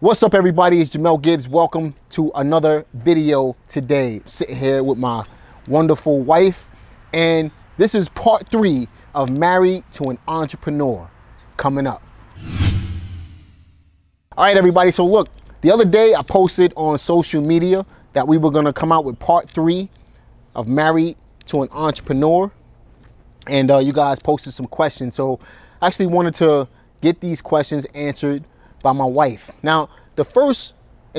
What's up, everybody? It's Jamel Gibbs. Welcome to another video today. Sitting here with my wonderful wife, and this is part 3 of Married to an Entrepreneur coming up. All right, everybody. So look, the other day I posted on social media that we were going to come out with part 3 of Married to an Entrepreneur, and you guys posted some questions. So I actually wanted to get these questions answered by my wife. Now, in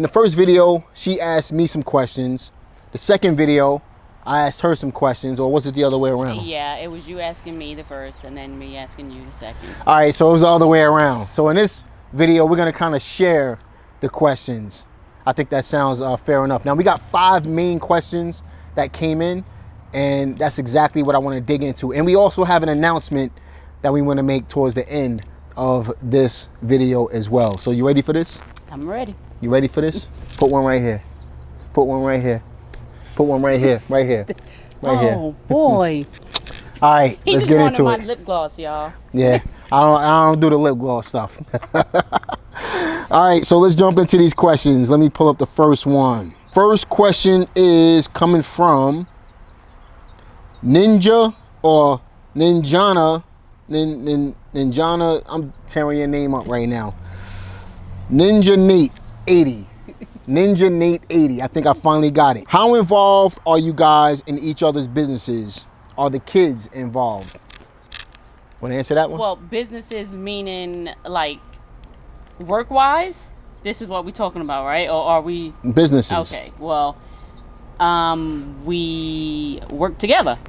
the first video, she asked me some questions. The second video, I asked her some questions, or was it the other way around? Yeah, it was you asking me the first and then me asking you the second. All right, so it was the other way around. So in this video, we're gonna kind of share the questions. I think that sounds fair enough. Now, we got 5 main questions that came in, and that's exactly what I want to dig into. And we also have an announcement that we want to make towards the end of this video as well. So you ready for this? I'm ready. You ready for this? Put one right here. Put one right here. Put one right here. Right here. Right here. Oh boy. All right, let's get into my it. lip gloss, y'all. Yeah, I don't do the lip gloss stuff. All right, so let's jump into these questions. Let me pull up the first one. First question is coming from Ninja or Ninjana. Ninjana, I'm tearing your name up right now. Ninja Nate 80. Ninja Nate 80. I think I finally got it. How involved are you guys in each other's businesses? Are the kids involved? Want to answer that one? Well, businesses meaning like work-wise? This is what we're talking about, right? Or are we? Businesses. Okay, well, we work together.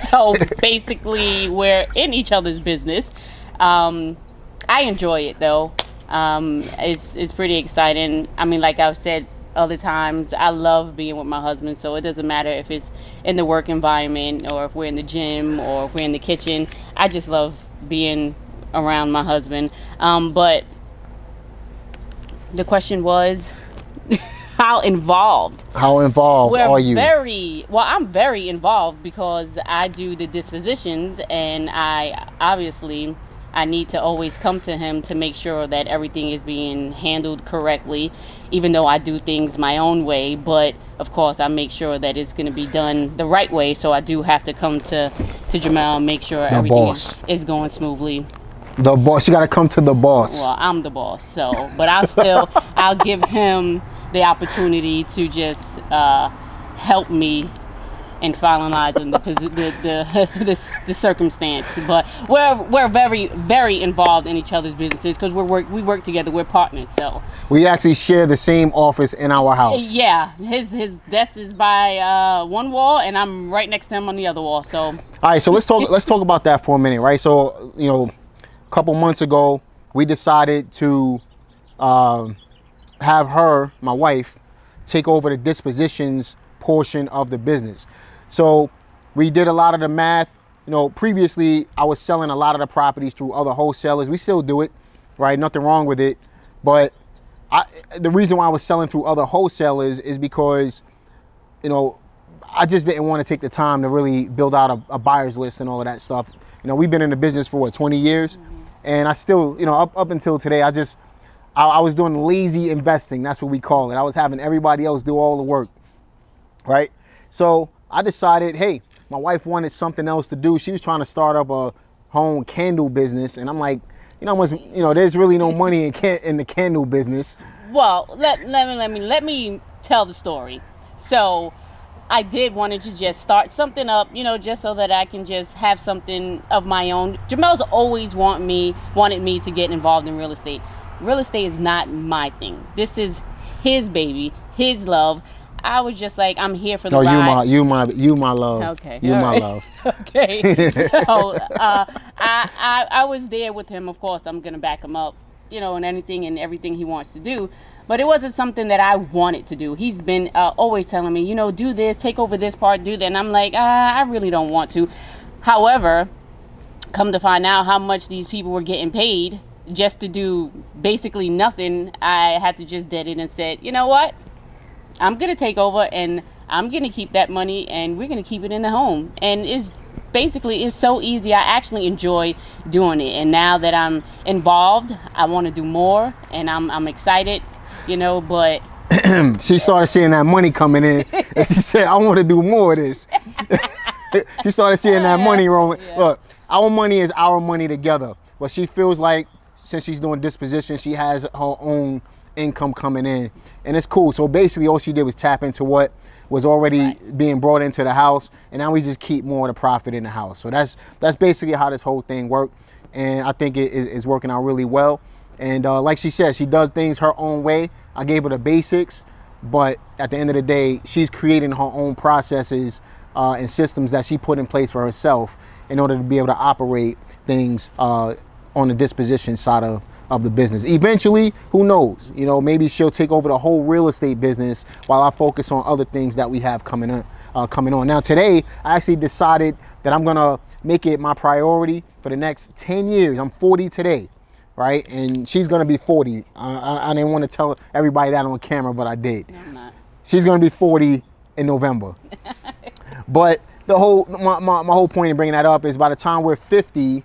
So basically we're in each other's business. I enjoy it though. It's pretty exciting. I mean, like I've said other times, I love being with my husband, so it doesn't matter if it's in the work environment or if we're in the gym or if we're in the kitchen. I just love being around my husband. But the question was how involved are you? I'm very involved because I do the dispositions, and I need to always come to him to make sure that everything is being handled correctly, even though I do things my own way. But of course, I make sure that it's going to be done the right way. So I do have to come to Jamel and make sure everything is going smoothly. The boss. You got to come to the boss. Well, I'm the boss, so but I'll give him the opportunity to just help me in finalizing the circumstance. But we're very, very involved in each other's businesses because we work together. We're partners, so we actually share the same office in our house. Yeah, his desk is by one wall, and I'm right next to him on the other wall. So all right, so let's talk about that for a minute, right? So a couple months ago, we decided to have her, my wife, take over the dispositions portion of the business. So we did a lot of the math. Previously I was selling a lot of the properties through other wholesalers. We still do it, right? Nothing wrong with it. But the reason why I was selling through other wholesalers is because, I just didn't want to take the time to really build out a buyer's list and all of that stuff. We've been in the business for 20 years. Mm-hmm. And I still, up until today, I was doing lazy investing. That's what we call it. I was having everybody else do all the work, right? So I decided, hey, my wife wanted something else to do. She was trying to start up a home candle business. And I'm like, there's really no money in the candle business. Well, let me tell the story. So I did want to just start something up, just so that I can just have something of my own. Jamel's always wanted me to get involved in real estate. Real estate is not my thing. This is his baby, his love. I was just like, I'm here for the ride. You my love. Okay. You my love. Okay. So I was there with him. Of course, I'm gonna back him up, in anything and everything he wants to do. But it wasn't something that I wanted to do. He's been always telling me, do this, take over this part, do that. And I'm like, I really don't want to. However, come to find out how much these people were getting paid just to do basically nothing, I had to just dead it and said, you know what? I'm going to take over and I'm going to keep that money and we're going to keep it in the home. And it's basically, it's so easy. I actually enjoy doing it, and now that I'm involved, I want to do more, and I'm excited, you know. But she started seeing that money coming in, and she said, "I want to do more of this." She started seeing that money rolling. Yeah. Look, our money is our money together. But she feels like since she's doing disposition, she has her own income coming in, and it's cool. So basically, all she did was tap into what was already being brought into the house, and now we just keep more of the profit in the house. So that's basically how this whole thing worked, and I think it is working out really well. And like she said, she does things her own way. I gave her the basics, but at the end of the day, she's creating her own processes and systems that she put in place for herself in order to be able to operate things on the disposition side of the business. Eventually, who knows? You know, maybe she'll take over the whole real estate business while I focus on other things that we have coming on. Now today, I actually decided that I'm gonna make it my priority for the next 10 years. I'm 40 today, right? And she's gonna be 40. I didn't want to tell everybody that on camera, but I did. No, I'm not. She's gonna be 40 in November. But my whole point in bringing that up is by the time we're 50,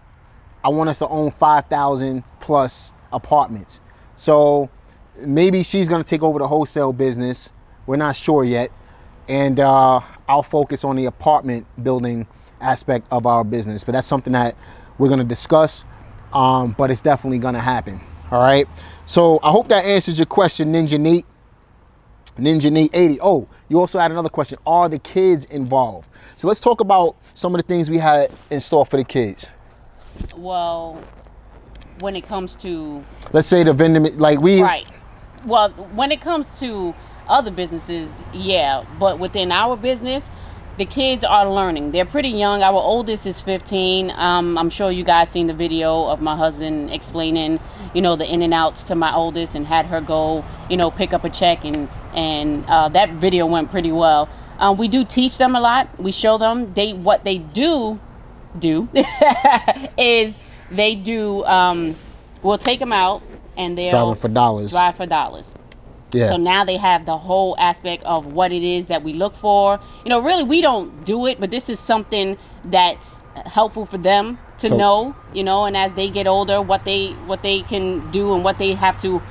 I want us to own 5,000 plus apartments. So maybe she's gonna take over the wholesale business. We're not sure yet. And I'll focus on the apartment building aspect of our business. But that's something that we're gonna discuss, but it's definitely gonna happen, all right? So I hope that answers your question, Ninja Nate 80. Oh, you also had another question. Are the kids involved? So let's talk about some of the things we had in store for the kids. Well, when it comes to, let's say the vending, like we right. Well, when it comes to other businesses, yeah, but within our business, the kids are learning. They're pretty young. Our oldest is 15. I'm sure you guys seen the video of my husband explaining, you know, the in and outs to my oldest, and had her go, you know, pick up a check, and that video went pretty well. We do teach them a lot. We show them what they do is they do. We'll take them out and they'll drive for dollars. Yeah. So now they have the whole aspect of what it is that we look for. You know, really, we don't do it, but this is something that's helpful for them to know, you know, and as they get older, what they can do and what they have to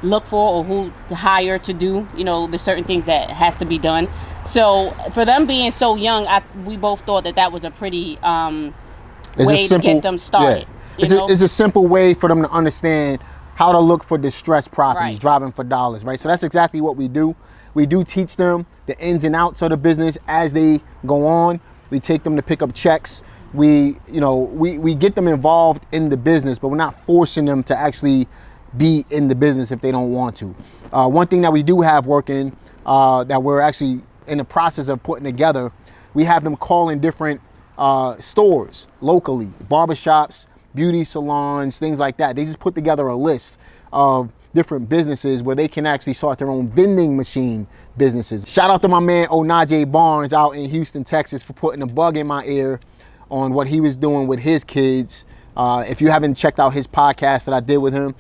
look for, or who to hire to do, you know, the certain things that has to be done. So for them being so young, we both thought that was a pretty way to get them started. Yeah. It's a simple way for them to understand how to look for distressed properties, right. Driving for dollars, right? So that's exactly what we do. We do teach them the ins and outs of the business as they go on. We take them to pick up checks. We get them involved in the business, but we're not forcing them to actually be in the business if they don't want to. One thing that we do have working, that we're actually in the process of putting together, we have them call in different stores locally, barbershops, beauty salons, things like that. They just put together a list of different businesses where they can actually start their own vending machine businesses. Shout out to my man Onaje Barnes out in Houston, Texas, for putting a bug in my ear on what he was doing with his kids. If you haven't checked out his podcast that I did with him,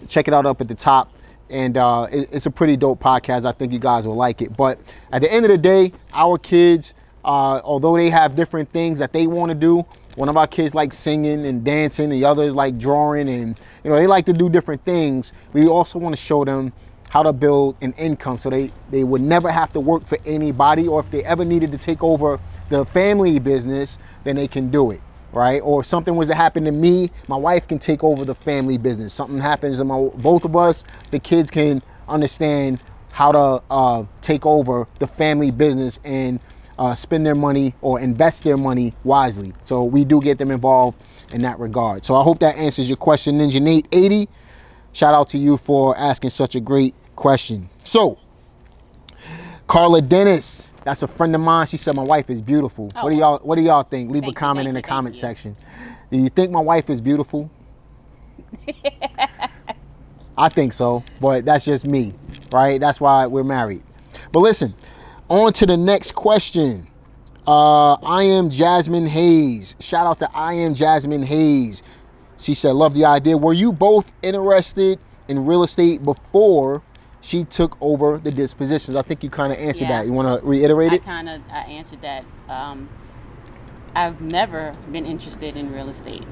check it out up at the top. And it's a pretty dope podcast. I think you guys will like it. But at the end of the day, our kids, although they have different things that they want to do, one of our kids likes singing and dancing, the others like drawing, and you know, they like to do different things. We also want to show them how to build an income so they would never have to work for anybody, or if they ever needed to take over the family business, then they can do it, right? Or if something was to happen to me, my wife can take over the family business. Something happens to both of us, the kids can understand how to take over the family business and spend their money or invest their money wisely. So we do get them involved in that regard. So I hope that answers your question, Ninja Nate 80. Shout out to you for asking such a great question. So Carla Dennis, that's a friend of mine. She said my wife is beautiful. Oh, what do y'all think? Leave a comment in the comment section. Do you think my wife is beautiful? I think so, but that's just me, right? That's why we're married. But listen, on to the next question. I am Jasmine Hayes. Shout out to I am Jasmine Hayes. She said, love the idea. Were you both interested in real estate before she took over the dispositions? I think you kind of answered that. You want to reiterate it? I answered that. I've never been interested in real estate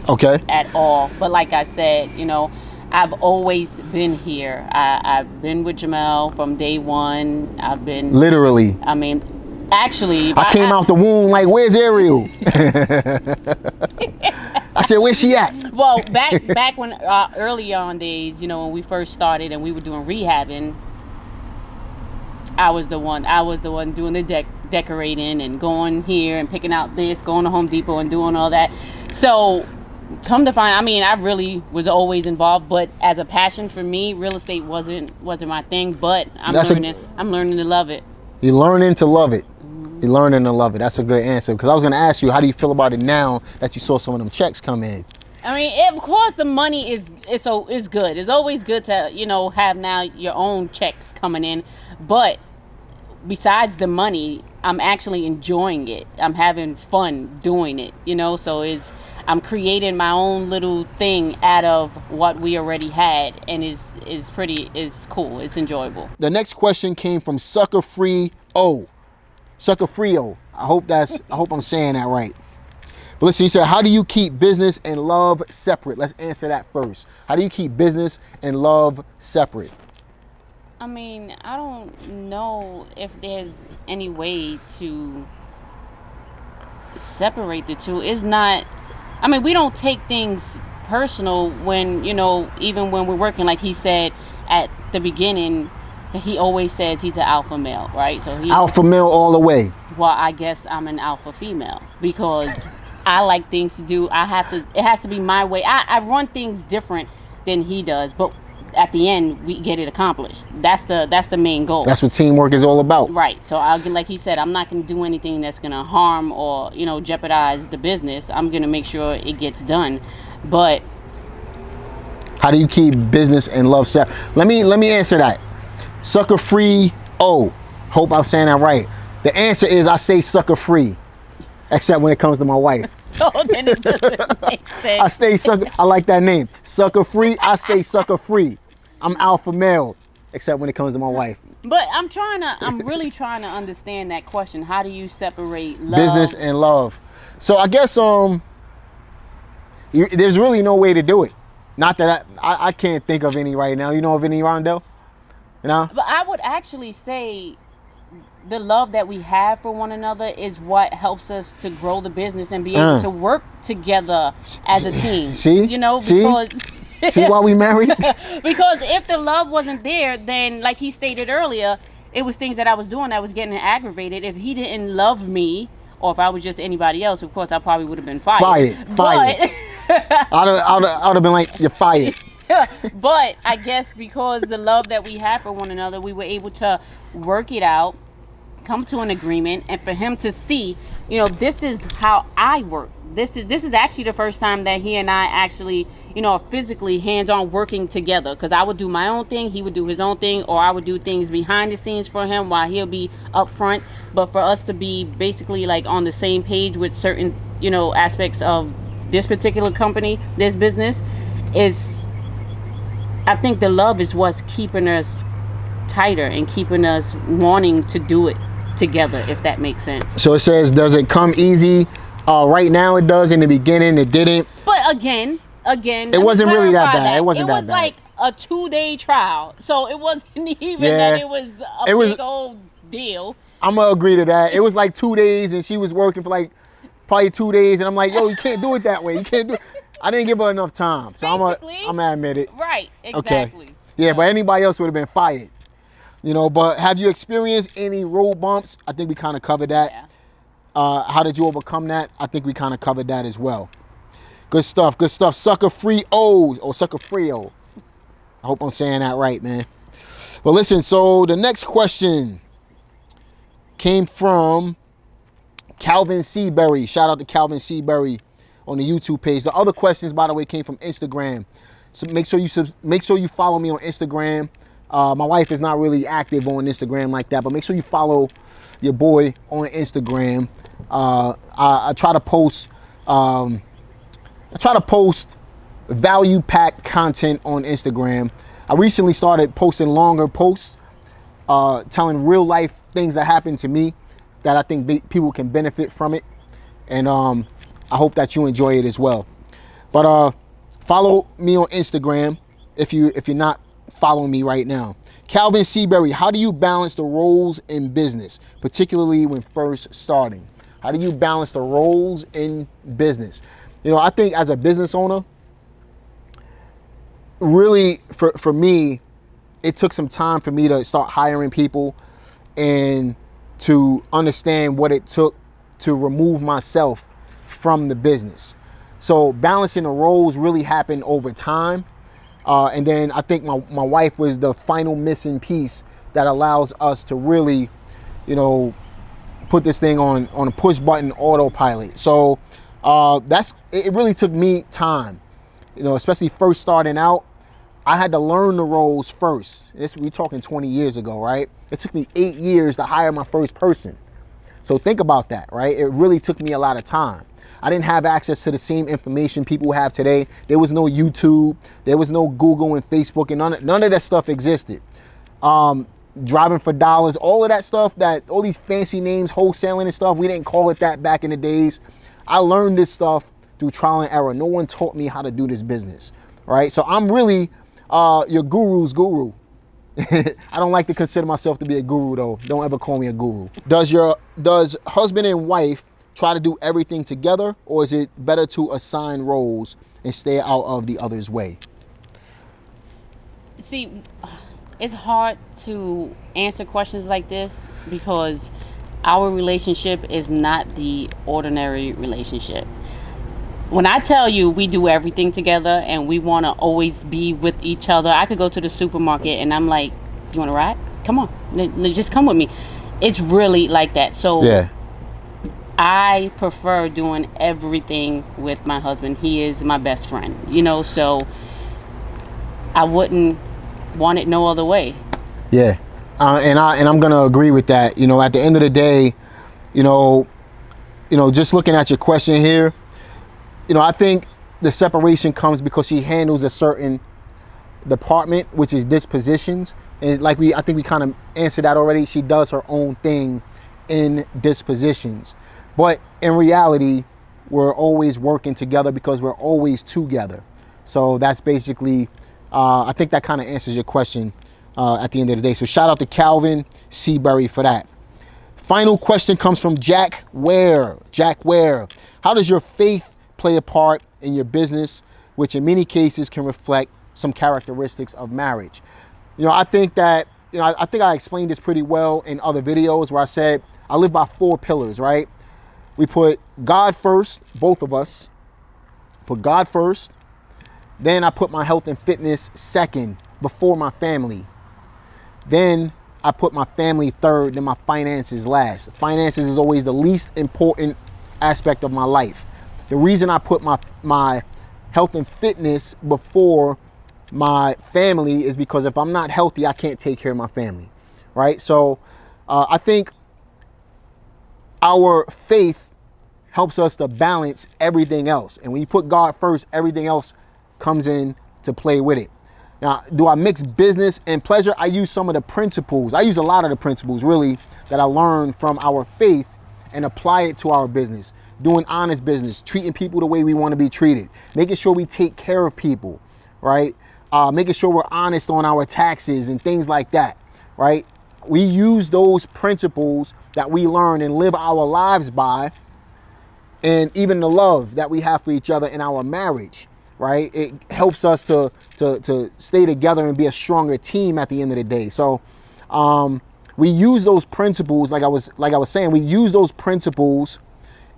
Okay. at all. But like I said, you know, I've always been here. I've been with Jamel from day one. I've been Literally. I mean, actually, I came out the womb like, where's Ariel? I said, where's she at? Well, back when early on days, you know, when we first started and we were doing rehabbing, I was the one doing the decorating and going here and picking out this, going to Home Depot and doing all that. So come to find, I mean, I really was always involved, but as a passion for me, real estate wasn't my thing. But I'm learning to love it. You're learning to love it. You're learning to love it. That's a good answer. Because I was going to ask you, how do you feel about it now that you saw some of them checks come in? I mean, of course, the money is good. It's always good to, you know, have now your own checks coming in. But besides the money, I'm actually enjoying it. I'm having fun doing it, you know. So I'm creating my own little thing out of what we already had, and is cool. It's enjoyable. The next question came from Sucker Free O. Sucker Free O. I hope I'm saying that right. But listen, he said, how do you keep business and love separate? Let's answer that first. How do you keep business and love separate? I mean, I don't know if there's any way to separate the two. It's not, I mean, we don't take things personal when, you know, even when we're working. Like he said at the beginning, he always says he's an alpha male, right? So alpha male all the way. Well, I guess I'm an alpha female because I like things to do. It has to be my way. I run things different than he does, but at the end we get it accomplished. That's the main goal. That's what teamwork is all about. Right. So like he said, I'm not going to do anything that's going to harm or, you know, jeopardize the business. I'm going to make sure it gets done. But how do you keep business and love separate? Let me answer that. Sucker Free O. Hope I'm saying that right. The answer is I say sucker free, except when it comes to my wife. So then it doesn't make sense. I stay sucker. I like that name. Sucker free. I stay sucker free. I'm alpha male, except when it comes to my wife. But I'm really trying to understand that question. How do you separate love? Business and love. So I guess there's really no way to do it. Not that I can't think of any right now. You know of any, Rondell? You know? But I would actually say the love that we have for one another is what helps us to grow the business and be able to work together as a team. See? You know, because see why we married? Because if the love wasn't there, then like he stated earlier, it was things that I was doing that was getting aggravated. If he didn't love me, or if I was just anybody else, of course I probably would have been fired. Fired. I'd have been like, you're fired. But I guess because the love that we have for one another, we were able to work it out, come to an agreement, and for him to see, you know, this is how I work. This is actually the first time that he and I actually, you know, are physically hands-on working together. Because I would do my own thing, he would do his own thing, or I would do things behind the scenes for him while he'll be up front. But for us to be basically like on the same page with certain, you know, aspects of this particular company, this business, is, I think the love is what's keeping us tighter and keeping us wanting to do it together, if that makes sense. So it says, does it come easy? Right now it does. In the beginning it didn't. But again, it wasn't really that bad. It wasn't that bad. It was like a 2-day trial, so it wasn't even that it was a big old deal. I'm gonna agree to that. It was like 2 days, and she was working for like probably 2 days, and I'm like, yo, you can't do it that way. You can't do it. I didn't give her enough time, so I'm gonna admit it. Right. Exactly. Okay. Yeah, but anybody else would have been fired. You know, but have you experienced any road bumps? I think we kind of covered that. Yeah. How did you overcome that? I think we kind of covered that as well. Good stuff, good stuff. Sucker Free O, or Sucker Free O. I hope I'm saying that right, man. Well, listen, so the next question came from Calvin Seabury. Shout out to Calvin Seabury on the YouTube page. The other questions, by the way, came from Instagram. So make sure you follow me on Instagram. My wife is not really active on Instagram like that, but make sure you follow your boy on Instagram. I try to post value packed content on Instagram. I recently started posting longer posts, telling real life things that happened to me that I think people can benefit from it. And I hope that you enjoy it as well. But follow me on Instagram if you're not following me right now. Calvin Seabury, how do you balance the roles in business, particularly when first starting? How do you balance the roles in business? You know, I think as a business owner, really for me, it took some time for me to start hiring people and to understand what it took to remove myself from the business. So balancing the roles really happened over time. And then I think my wife was the final missing piece that allows us to really, you know, put this thing on a push button autopilot. So it really took me time, you know, especially first starting out. I had to learn the roles first. We're talking 20 years ago, right? It took me 8 years to hire my first person. So think about that, right? It really took me a lot of time. I didn't have access to the same information people have today. There was no YouTube, there was no Google and Facebook, and none of that stuff existed. Driving for dollars, all of that stuff, all these fancy names, wholesaling and stuff, we didn't call it that back in the days. I learned this stuff through trial and error. No one taught me how to do this business, right? So I'm really your guru's guru. I don't like to consider myself to be a guru though. Don't ever call me a guru. Does husband and wife try to do everything together, or is it better to assign roles and stay out of the other's way? See, it's hard to answer questions like this because our relationship is not the ordinary relationship. When I tell you we do everything together and we want to always be with each other, I could go to the supermarket and I'm like, you want to ride? Come on, just come with me. It's really like that. So yeah. I prefer doing everything with my husband. He is my best friend, you know, so I wouldn't want it no other way. Yeah, and I'm gonna agree with that. You know, at the end of the day, you know, just looking at your question here, you know, I think the separation comes because she handles a certain department, which is dispositions, and I think we kind of answered that already. She does her own thing in dispositions, but in reality, we're always working together because we're always together. So that's basically, I think that kind of answers your question at the end of the day. So shout out to Calvin Seabury for that. Final question comes from Jack Ware. Jack Ware, how does your faith play a part in your business, which in many cases can reflect some characteristics of marriage? You know, I think that, you know, I think I explained this pretty well in other videos where I said I live by 4 pillars, right? We put God first, both of us put God first. Then I put my health and fitness second, before my family. Then I put my family third, then my finances last. Finances is always the least important aspect of my life. The reason I put my health and fitness before my family is because if I'm not healthy, I can't take care of my family, right? So I think our faith helps us to balance everything else. And when you put God first, everything else comes in to play with it. Now, do I mix business and pleasure? I use some of the principles. I use a lot of the principles really that I learned from our faith and apply it to our business. Doing honest business, treating people the way we want to be treated, making sure we take care of people, right? Making sure we're honest on our taxes and things like that, right? We use those principles that we learn and live our lives by, and even the love that we have for each other in our marriage, right? It helps us to stay together and be a stronger team at the end of the day. So we use those principles, like I was saying, we use those principles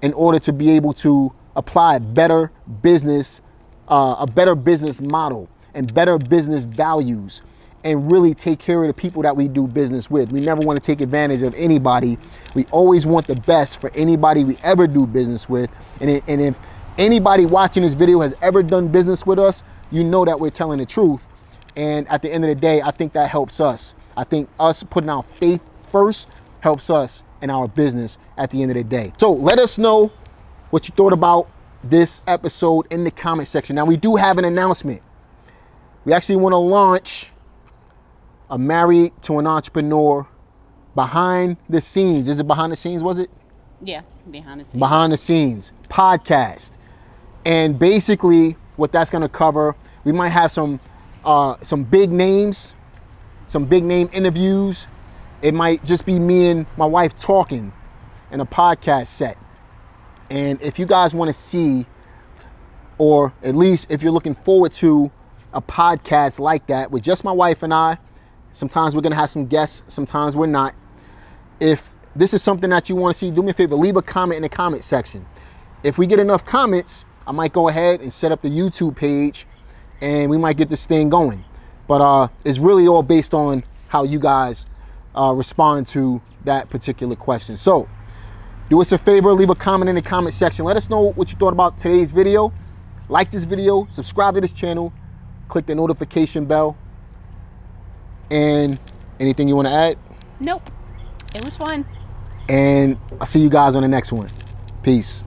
in order to be able to apply better business, a better business model and better business values, and really take care of the people that we do business with. We never want to take advantage of anybody. We always want the best for anybody we ever do business with. And if anybody watching this video has ever done business with us, you know that we're telling the truth. And at the end of the day, I think that helps us. I think us putting our faith first helps us in our business at the end of the day. So let us know what you thought about this episode in the comment section. Now, we do have an announcement. We actually want to launch a Married to an Entrepreneur behind the scenes. Is it behind the scenes, was it? Yeah. behind the scenes podcast. And basically what that's going to cover, we might have some big names, some big name interviews. It might just be me and my wife talking in a podcast set. And if you guys want to see, or at least if you're looking forward to a podcast like that with just my wife and I, sometimes we're going to have some guests, sometimes we're not. If this is something that you want to see, do me a favor, leave a comment in the comment section. If we get enough comments, I might go ahead and set up the YouTube page and we might get this thing going. But it's really all based on how you guys respond to that particular question. So do us a favor, leave a comment in the comment section. Let us know what you thought about today's video. Like this video, subscribe to this channel, click the notification bell. And anything you want to add? Nope. It was fun. And I'll see you guys on the next one. Peace.